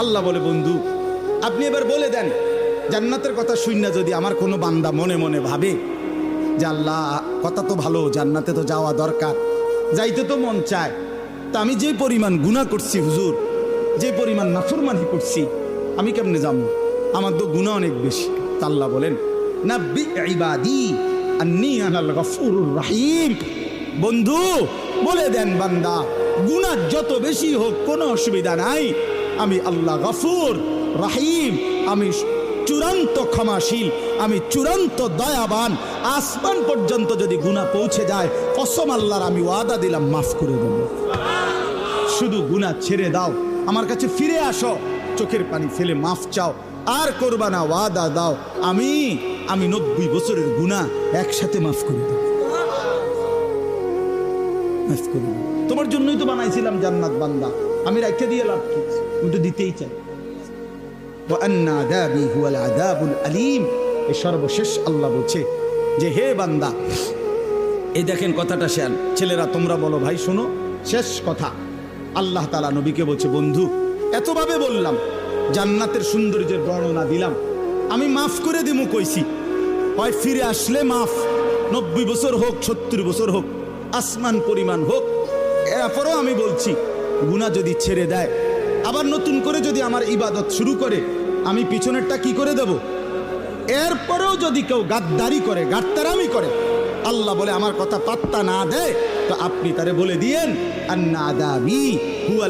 আল্লাহ বলে, বন্ধু আপনি এবার বলে দেন, জান্নাতের কথা শুননা যদি আমার কোনো বান্দা মনে মনে ভাবে যে আল্লাহ কথা তো ভালো, জান্নাতে তো যাওয়া দরকার, যাইতে তো মন চায়, তা আমি যে পরিমাণ গুনাহ করছি হুজুর, যে পরিমাণ নাফরমানি করছি, আমি কেমনে যাবো? আমার তো গুনাহ অনেক বেশি। তা আল্লাহ বলেন, নাব্বি ইবাদি আন্নী আনাল গফুরুর রহিম। বন্ধু বলে দেন, বান্দা গুনাহ যত বেশি হোক কোনো অসুবিধা নাই, আমি আল্লাহ গফুর রহিম, আমি চূড়ান্ত ক্ষমাশীল, আমি চূড়ান্ত দয়াবান। আসমান পর্যন্ত যদি গুনাহ পৌঁছে যায়, কসম আল্লাহর আমি ওয়াদা দিলাম মাফ করে দেব। শুধু গুনাহ ছেড়ে দাও, আমার কাছে ফিরে আসো, চোখের পানি ফেলে মাফ চাও, আর করবা না, ওয়াদা দাও আমি 90 বছরের গুনাহ একসাথে মাফ করে দেব। মাফ করে দেব, তোমার জন্যই তো বানাইছিলাম জান্নাত বান্দা, আমি রাখতে দিয়ে লাভ কি? আমি তো দিতেই চাই। এই সর্বশেষ আল্লাহ বলছে যে হে বান্দা, এই দেখেন কথাটা শেয়ার, ছেলেরা তোমরা বলো ভাই শোনো, শেষ কথা আল্লাহ তাআলা নবীকে বলছে, বন্ধু এতভাবে বললাম, জান্নাতের সৌন্দর্যের বর্ণনা দিলাম, আমি মাফ করে দিমু কইছি, হয় ফিরে আসলে মাফ, 90 বছর হোক 70 বছর হোক, আসমান পরিমাণ হোক, এরপরও আমি বলছি গুনাহ যদি ছেড়ে দেয়, আবার নতুন করে যদি আমার ইবাদত শুরু করে, আমি পিছনেরটা কি করে দেব? এরপরেও যদি কেউ গাদ্দারি করে, গাদ্দারামি করে, আল্লাহ বলে আমার কথা পাত্তা না দেয়, তো আপনি তারে বলে দিয়েন আন্না আদাবি হুয়া